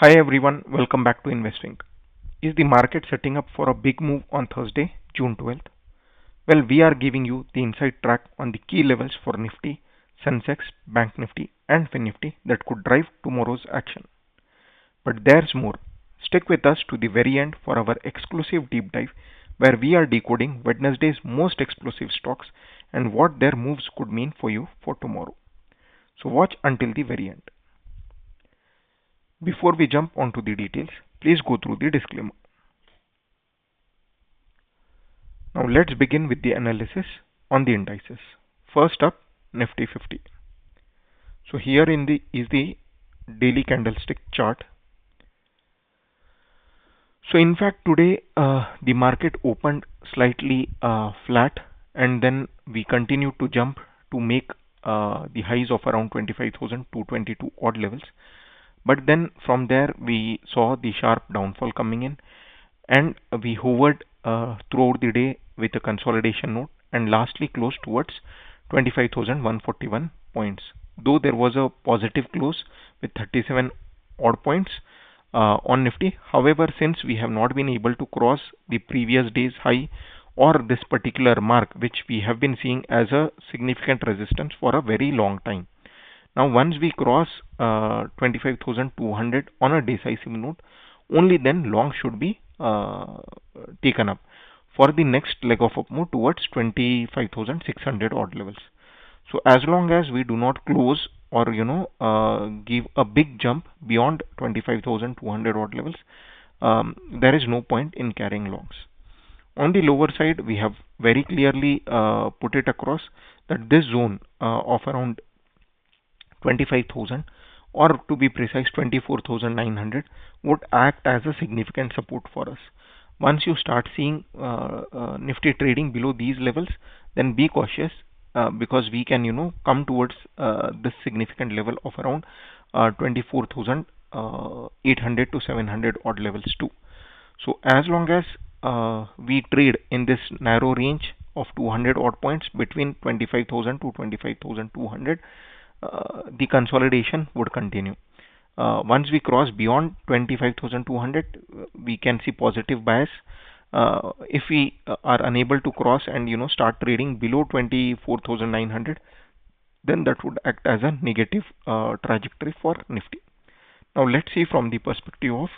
Hi everyone, welcome back to Investing. Is the market setting up for a big move on Thursday, June 12th? Well, we are giving you the inside track on the key levels for Nifty, Sensex, Banknifty and FINNIFTY that could drive tomorrow's action. But there's more. Stick with us to the very end for our exclusive deep dive where we are decoding Wednesday's most explosive stocks and what their moves could mean for you for tomorrow. So watch until the very end. Before we jump onto the details, please go through the disclaimer. Now let's begin with the analysis on the indices. First up, Nifty 50. So here is the daily candlestick chart. So in fact today the market opened slightly flat and then we continued to jump to make the highs of around 25,222 odd levels. But then from there we saw the sharp downfall coming in and we hovered throughout the day with a consolidation node and lastly closed towards 25,141 points. Though there was a positive close with 37 odd points on Nifty. However, since we have not been able to cross the previous day's high or this particular mark, which we have been seeing as a significant resistance for a very long time. Now once we cross 25,200 on a decisive node, only then long should be taken up for the next leg of up move towards 25,600 odd levels. So as long as we do not close or give a big jump beyond 25,200 odd levels, there is no point in carrying longs. On the lower side, we have very clearly put it across that this zone of around 25,000 or to be precise 24,900 would act as a significant support for us. Once you start seeing Nifty trading below these levels, then be cautious because we can come towards this significant level of around 24,800 to 700 odd levels too. So as long as we trade in this narrow range of 200 odd points between 25,000 to 25,200, the consolidation would continue. Once we cross beyond 25,200, we can see positive bias. If we are unable to cross and start trading below 24,900, then that would act as a negative trajectory for Nifty. Now let's see from the perspective of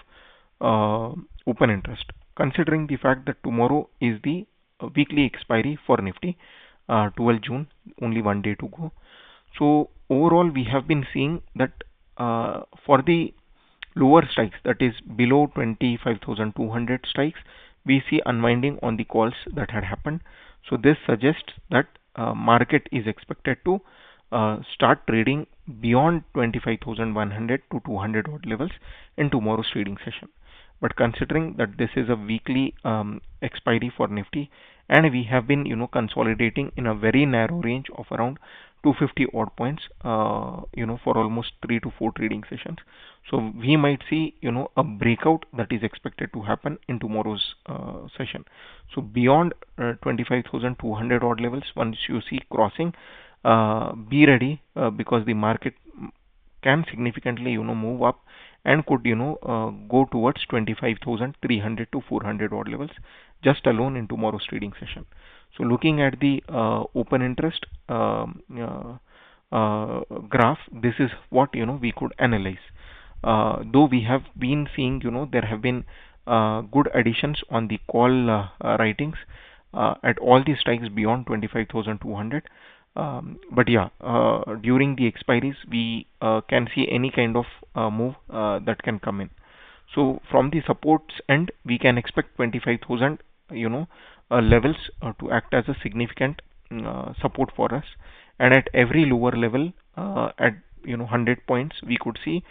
open interest. Considering the fact that tomorrow is the weekly expiry for Nifty, 12 June, only one day to go. So overall we have been seeing that for the lower strikes, that is below 25,200 strikes, we see unwinding on the calls that had happened. So this suggests that market is expected to start trading beyond 25,100 to 200 odd levels in tomorrow's trading session. But considering that this is a weekly expiry for Nifty and we have been consolidating in a very narrow range of around 250 odd points for almost 3 to 4 trading sessions, so we might see a breakout that is expected to happen in tomorrow's session. So beyond 25,200 odd levels, once you see crossing, be ready because the market can significantly move up and could go towards 25,300 to 400 odd levels just alone in tomorrow's trading session. So looking at the open interest graph, this is what we could analyze. Though we have been seeing there have been good additions on the call writings at all the strikes beyond 25,200. But yeah, during the expiries we can see any kind of move that can come in. So from the supports end, we can expect 25,000 levels to act as a significant support for us, and at every lower level at 100 points we could see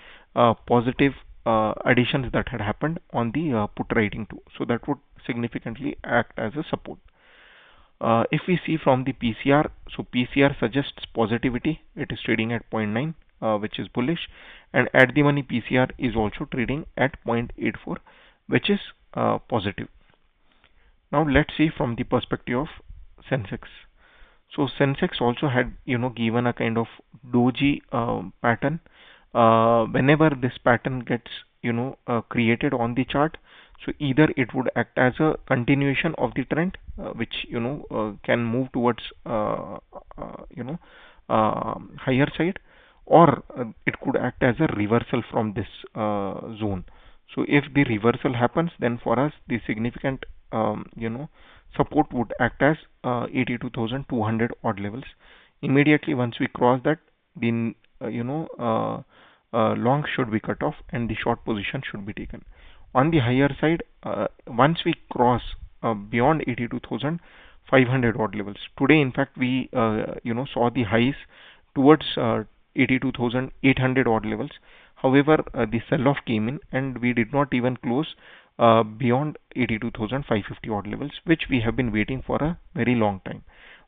positive additions that had happened on the put writing too. So that would significantly act as a support. If we see from the PCR, so PCR suggests positivity. It is trading at 0.9, which is bullish, and at the money PCR is also trading at 0.84, which is positive. Now let's see from the perspective of Sensex. So Sensex also had given a kind of doji pattern whenever this pattern gets created on the chart, so either it would act as a continuation of the trend, which can move towards higher side, or it could act as a reversal from this zone. So if the reversal happens, then for us the significant support would act as 82,200 odd levels. Immediately once we cross that, the long should be cut off and the short position should be taken. On the higher side, once we cross beyond 82,500 odd levels, today in fact we saw the highs towards 82,800 odd levels. However, the sell-off came in and we did not even close beyond 82,550 odd levels, which we have been waiting for a very long time.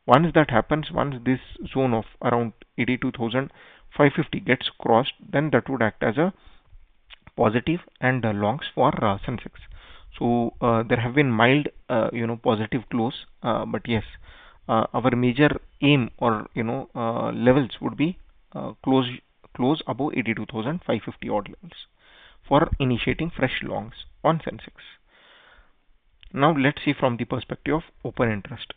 Once that happens, once this zone of around 82,550 gets crossed, then that would act as a positive and longs for Sensex. So there have been mild positive close, but yes, our major aim or levels would be close above 82,550 odd levels for initiating fresh longs on Sensex. Now let's see from the perspective of open interest.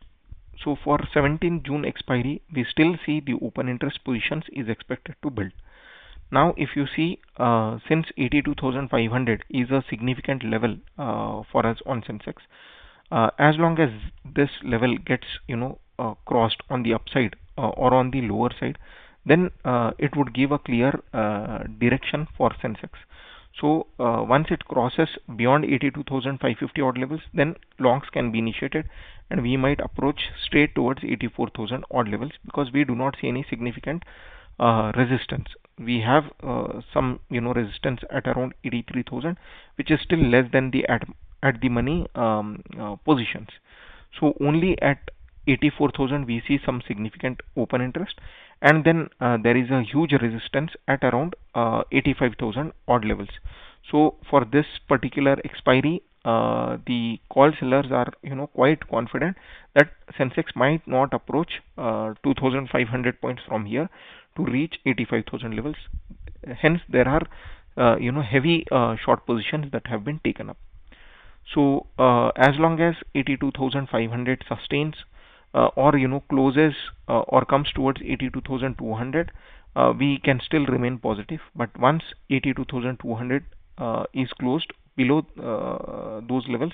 So for 17 June expiry, we still see the open interest positions is expected to build. Now if you see, since 82,500 is a significant level for us on Sensex, as long as this level gets crossed on the upside or on the lower side, then it would give a clear direction for Sensex. So once it crosses beyond 82,550 odd levels, then longs can be initiated and we might approach straight towards 84,000 odd levels, because we do not see any significant resistance. We have some resistance at around 83,000, which is still less than the at the money positions. So only at 84,000 we see some significant open interest, and then there is a huge resistance at around 85,000 odd levels. So for this particular expiry, the call sellers are quite confident that Sensex might not approach 2,500 points from here to reach 85,000 levels. Hence there are heavy short positions that have been taken up. So as long as 82,500 sustains or closes or comes towards 82,200, we can still remain positive. But once 82,200 is closed below those levels,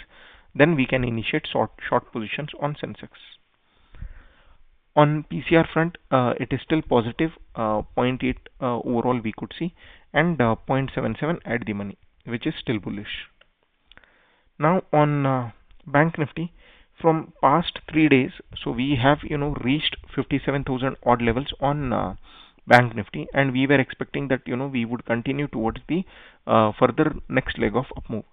then we can initiate short positions on Sensex. On PCR front, it is still positive, 0.8 overall we could see, and 0.77 at the money, which is still bullish. Now on Bank Nifty, from past 3 days, so we have reached 57,000 odd levels on Bank Nifty, and we were expecting that we would continue towards the further next leg of up move.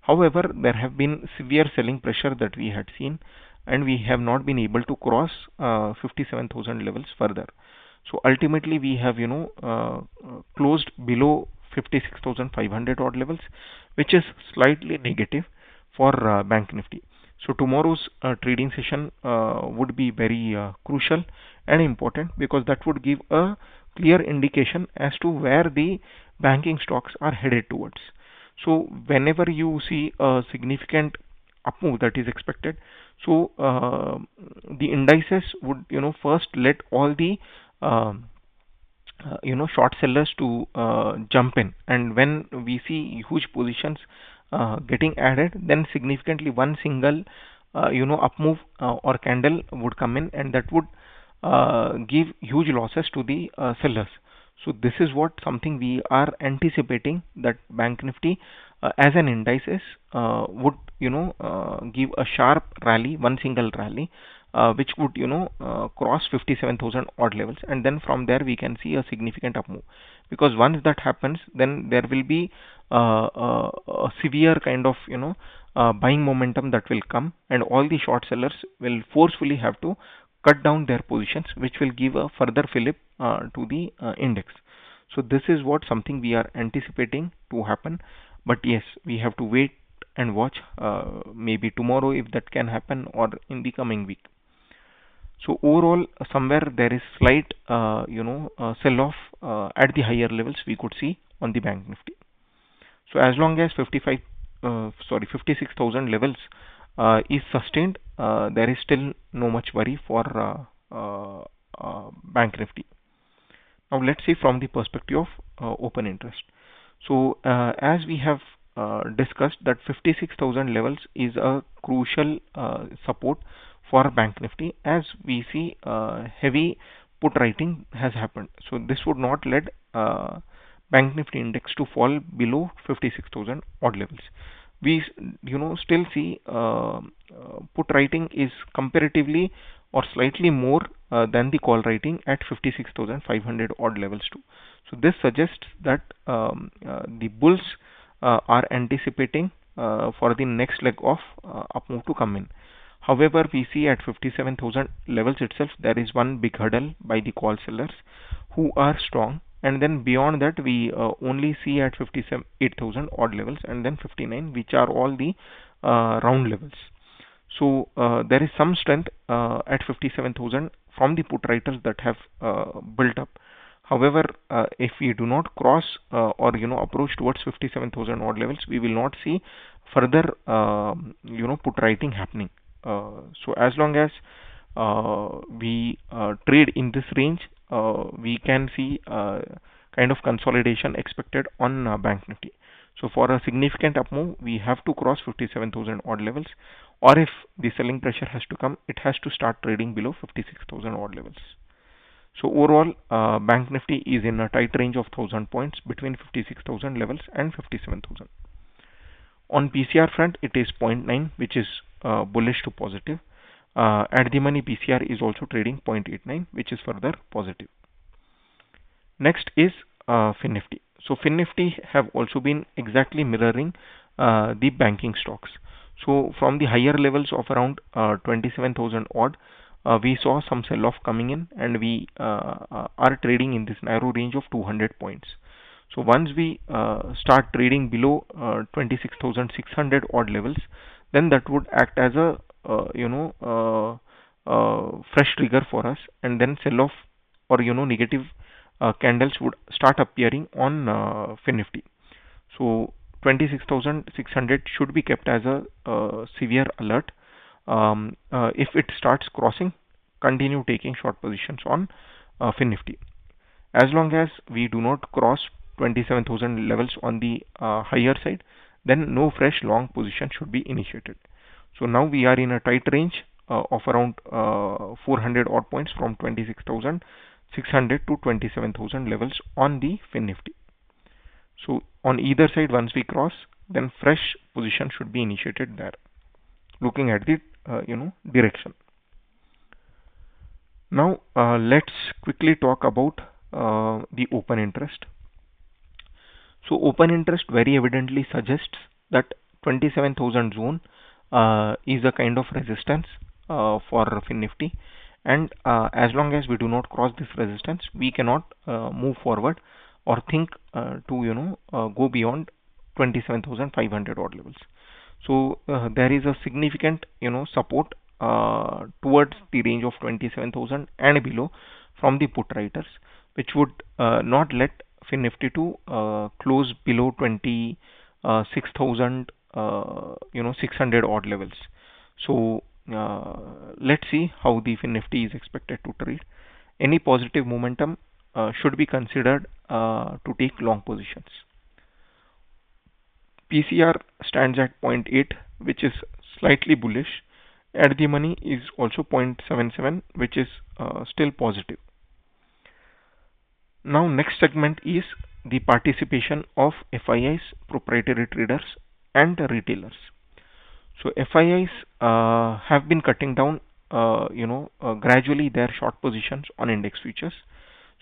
However, there have been severe selling pressure that we had seen, and we have not been able to cross 57,000 levels further. So ultimately we have closed below 56,500 odd levels, which is slightly negative for Bank Nifty. So tomorrow's trading session would be very crucial and important, because that would give a clear indication as to where the banking stocks are headed towards. So whenever you see a significant up move that is expected, so the indices would first let all the short sellers to jump in, and when we see huge positions getting added, then significantly one single up move or candle would come in, and that would give huge losses to the sellers. So this is what something we are anticipating, that Bank Nifty as an indices would give a sharp rally, one single rally, which would cross 57,000 odd levels, and then from there we can see a significant up move. Because once that happens, then there will be a severe kind of buying momentum that will come, and all the short sellers will forcefully have to cut down their positions, which will give a further fillip to the index. So this is what something we are anticipating to happen. But yes, we have to wait and watch, maybe tomorrow if that can happen, or in the coming week. So overall, somewhere there is slight sell off at the higher levels we could see on the bank nifty. So as long as 56,000 levels is sustained, there is still no much worry for bank nifty. Now let's see from the perspective of open interest. So as we have discussed that 56,000 levels is a crucial support for bank nifty, as we see heavy put writing has happened. So this would not let bank nifty index to fall below 56,000 odd levels. We still see put writing is comparatively or slightly more than the call writing at 56,500 odd levels too. So this suggests that the bulls are anticipating for the next leg of up move to come in. However, we see at 57,000 levels itself there is one big hurdle by the call sellers who are strong, and then beyond that we only see at 58,000 odd levels and then 59, which are all the round levels. So there is some strength at 57,000 from the put writers that have built up. However, if we do not cross or approach towards 57,000 odd levels, we will not see further put writing happening. So as long as we trade in this range, we can see kind of consolidation expected on bank nifty. So for a significant up move, we have to cross 57,000 odd levels, or if the selling pressure has to come, it has to start trading below 56,000 odd levels. So overall, bank nifty is in a tight range of 1,000 points between 56,000 levels and 57,000. On PCR front, it is 0.9, which is bullish to positive. At the money, PCR is also trading 0.89, which is further positive. Next is FINNIFTY. So FINNIFTY have also been exactly mirroring the banking stocks. So from the higher levels of around 27,000 odd, we saw some sell-off coming in, and we are trading in this narrow range of 200 points. So once we start trading below 26,600 odd levels, then that would act as a fresh trigger for us, and then sell-off or negative candles would start appearing on FINNIFTY. So 26,600 should be kept as a severe alert. If it starts crossing, continue taking short positions on FINNIFTY. As long as we do not cross 27,000 levels on the higher side, then no fresh long position should be initiated. So now we are in a tight range of around 400 odd points from 26,600 to 27,000 levels on the FINNIFTY. So on either side, once we cross, then fresh position should be initiated there, looking at the direction. Now let's quickly talk about the open interest. So open interest very evidently suggests that 27,000 zone is a kind of resistance for FINNIFTY, and as long as we do not cross this resistance, we cannot move forward or think to go beyond 27,500 odd levels. So there is a significant support towards the range of 27,000 and below from the put writers, which would not let FINNIFTY to close below 26,000 600 odd levels. So let's see how the FINNIFTY is expected to trade. Any positive momentum should be considered to take long positions. PCR stands at 0.8, which is slightly bullish. At the money is also 0.77, which is still positive. Now next segment is the participation of FIIs, proprietary traders, and retailers. So FIIs have been cutting down gradually their short positions on index futures.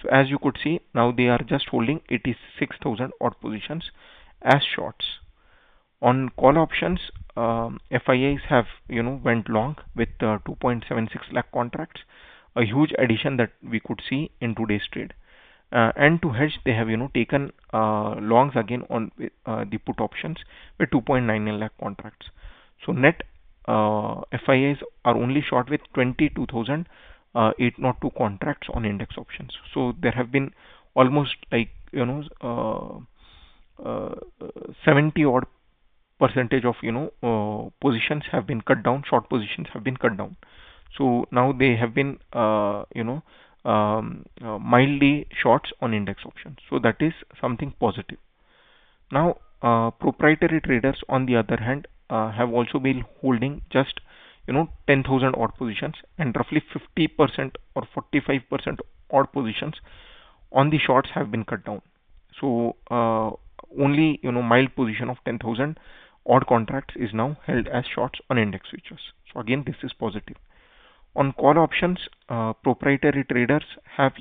So as you could see, now they are just holding 86,000 odd positions as shorts. On call options, FIIs have went long with 2.76 lakh contracts, a huge addition that we could see in today's trade. And to hedge, they have taken longs again on the put options with 2.99 lakh contracts. So net FIIs are only short with 22,000 802 contracts on index options. So there have been almost like 70 odd percentage of positions have been cut down, short positions have been cut down. So now they have been mildly shorts on index options, so that is something positive. Now proprietary traders on the other hand have also been holding just 10,000 odd positions, and roughly 50% or 45% odd positions on the shorts have been cut down. So only mild position of 10,000 odd contracts is now held as shorts on index futures. So again, this is positive. On call options, proprietary traders have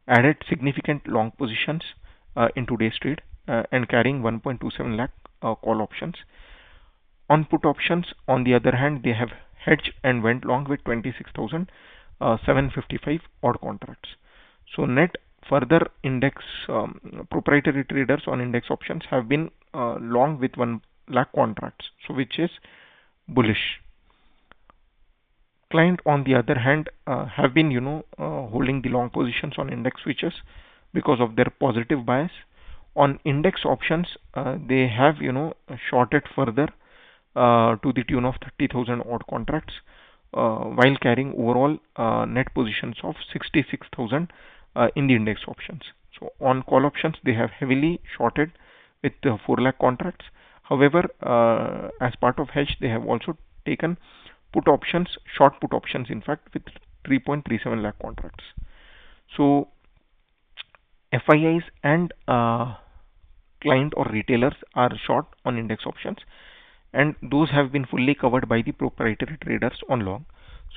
added significant long positions in today's trade and carrying 1.27 lakh call options. On put options, on the other hand, they have hedged and went long with 26,755 odd contracts. So net further index proprietary traders on index options have been long with 1 lakh contracts, so which is bullish. Client on the other hand have been holding the long positions on index futures because of their positive bias. On index options, they have shorted further to the tune of 30,000 odd contracts while carrying overall net positions of 66,000 in the index options. So on call options, they have heavily shorted with 4 lakh contracts. However, as part of hedge, they have also taken put options, short put options in fact, with 3.37 lakh contracts. So FIIs and client or retailers are short on index options, and those have been fully covered by the proprietary traders on long.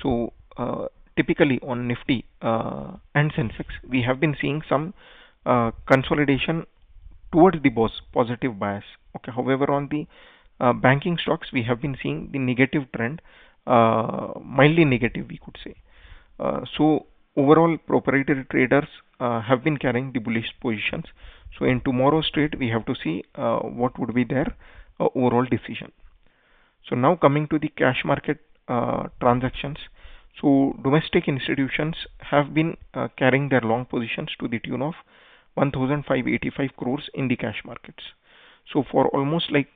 So typically on Nifty and Sensex, we have been seeing some consolidation towards the positive bias. Okay. However, on the banking stocks, we have been seeing the negative trend, mildly negative, we could say. So overall, proprietary traders have been carrying the bullish positions. So in tomorrow's trade, we have to see what would be their overall decision. So now coming to the cash market transactions. So domestic institutions have been carrying their long positions to the tune of 1,585 crores in the cash markets. So for almost like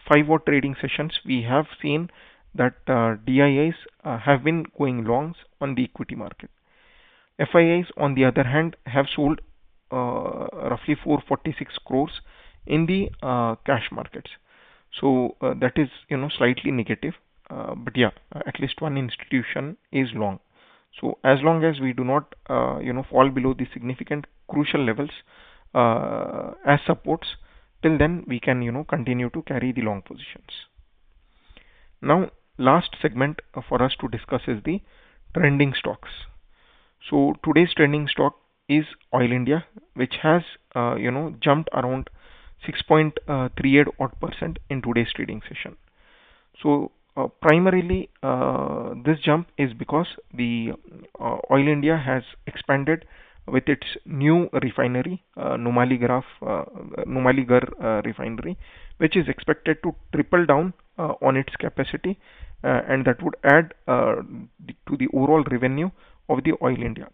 5 odd trading sessions, we have seen that DIIs have been going longs on the equity market. FIIs on the other hand have sold roughly 446 crores in the cash markets. So that is slightly negative, but yeah, at least one institution is long. So as long as we do not fall below the significant crucial levels as supports, till then we can continue to carry the long positions. Now last segment for us to discuss is the trending stocks. So today's trending stock is Oil India, which has jumped around 6.38 odd percent in today's trading session. So primarily this jump is because the Oil India has expanded with its new refinery, Numaligarh refinery, which is expected to triple down on its capacity, and that would add to the overall revenue of the Oil India.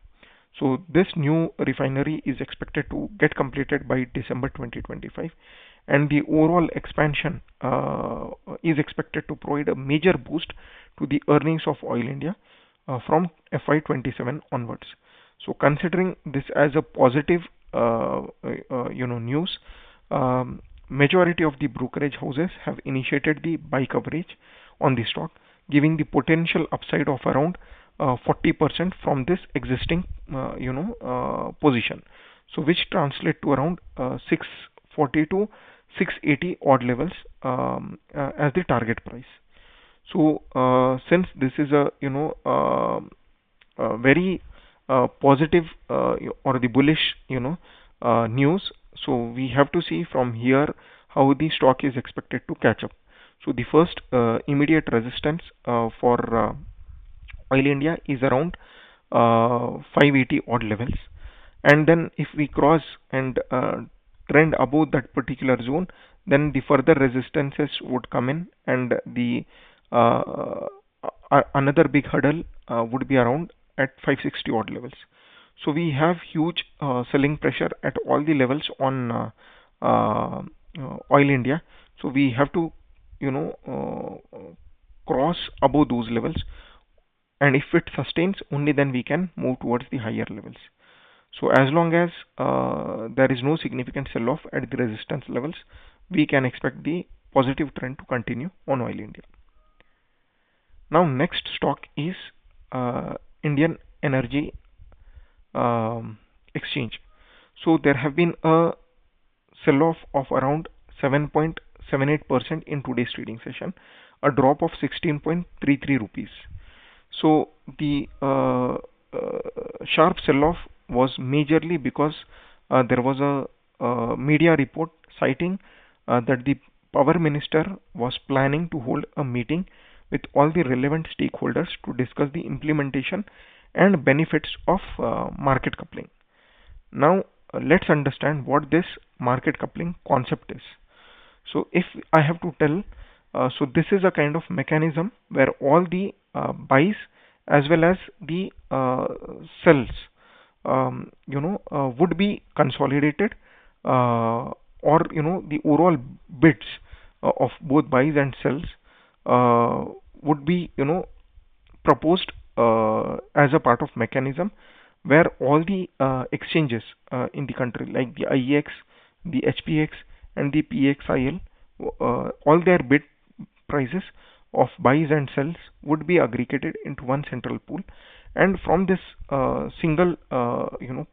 So this new refinery is expected to get completed by December 2025, and the overall expansion is expected to provide a major boost to the earnings of Oil India from FY 27 onwards. So considering this as a positive news, majority of the brokerage houses have initiated the buy coverage on the stock, giving the potential upside of around 40% from this existing position, so which translate to around 640 to 680 odd levels as the target price. So since this is a very positive or the bullish news, so we have to see from here how the stock is expected to catch up. So the first immediate resistance for Oil India is around 580 odd levels, and then if we cross and trend above that particular zone, then the further resistances would come in, and the another big hurdle would be around at 560 odd levels. So we have huge selling pressure at all the levels on Oil India. So we have to, you know, cross above those levels, and if it sustains, only then we can move towards the higher levels. So as long as there is no significant sell-off at the resistance levels, we can expect the positive trend to continue on Oil India. Now next stock is Indian Energy Exchange. So there have been a sell-off of around 7.78% in today's trading session, a drop of 16.33 rupees. So the sharp sell-off was majorly because there was a media report citing that the power minister was planning to hold a meeting with all the relevant stakeholders to discuss the implementation and benefits of market coupling. Now let's understand what this market coupling concept is. So if I have to tell, so this is a kind of mechanism where all the buys as well as the sells would be consolidated, or the overall bids of both buys and sells would be proposed as a part of mechanism where all the exchanges in the country, like the IEX, the HPX and the PXIL, all their bid prices of buys and sells would be aggregated into one central pool, and from this single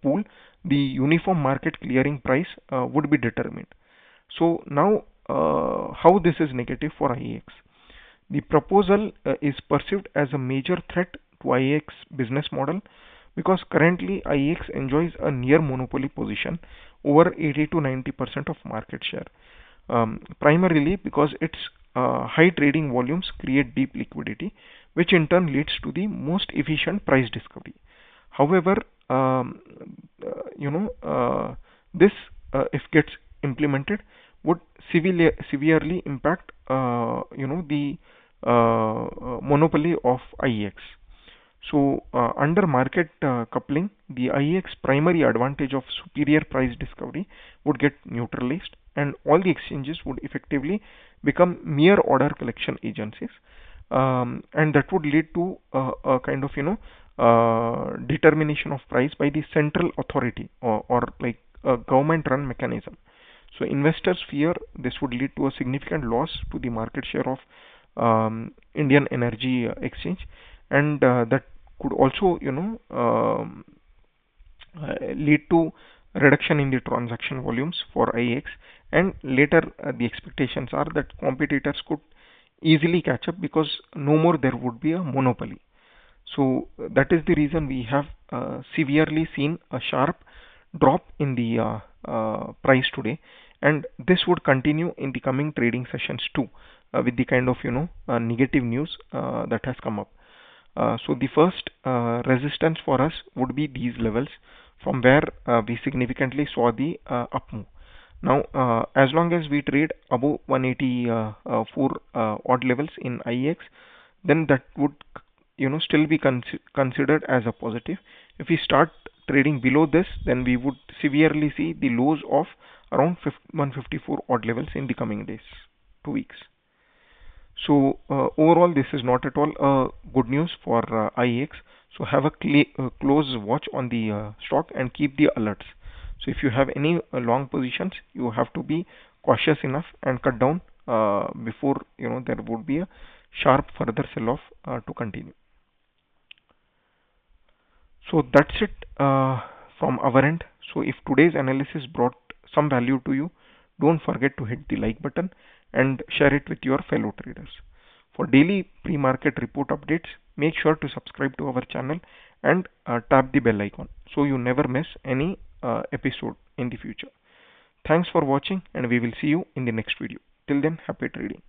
pool, the uniform market clearing price would be determined. So now how this is negative for IEX? The proposal is perceived as a major threat to IEX business model, because currently IEX enjoys a near monopoly position over 80 to 90% of market share, primarily because its high trading volumes create deep liquidity, which in turn leads to the most efficient price discovery. However, this if gets implemented would severely impact the monopoly of IEX. So under market coupling, the IEX primary advantage of superior price discovery would get neutralized, and all the exchanges would effectively become mere order collection agencies, and that would lead to a kind of determination of price by the central authority, or like a government run mechanism. So investors fear this would lead to a significant loss to the market share of Indian Energy Exchange, and that could also lead to reduction in the transaction volumes for IEX, and later the expectations are that competitors could easily catch up because no more there would be a monopoly. So that is the reason we have severely seen a sharp drop in the price today, and this would continue in the coming trading sessions too, with the kind of negative news that has come up. So the first resistance for us would be these levels, from where we significantly saw the up move. Now as long as we trade above 184 odd levels in IEX, then that would still be considered as a positive. If we start trading below this, then we would severely see the lows of around 154 odd levels in the coming days, 2 weeks. So overall, this is not at all good news for IEX. So have a close watch on the stock and keep the alerts. So if you have any long positions, you have to be cautious enough and cut down before there would be a sharp further sell-off to continue. So that's it from our end. So if today's analysis brought some value to you, don't forget to hit the like button and share it with your fellow traders. For daily pre-market report updates, make sure to subscribe to our channel and tap the bell icon so you never miss any episode in the future. Thanks for watching, and we will see you in the next video. Till then, happy trading.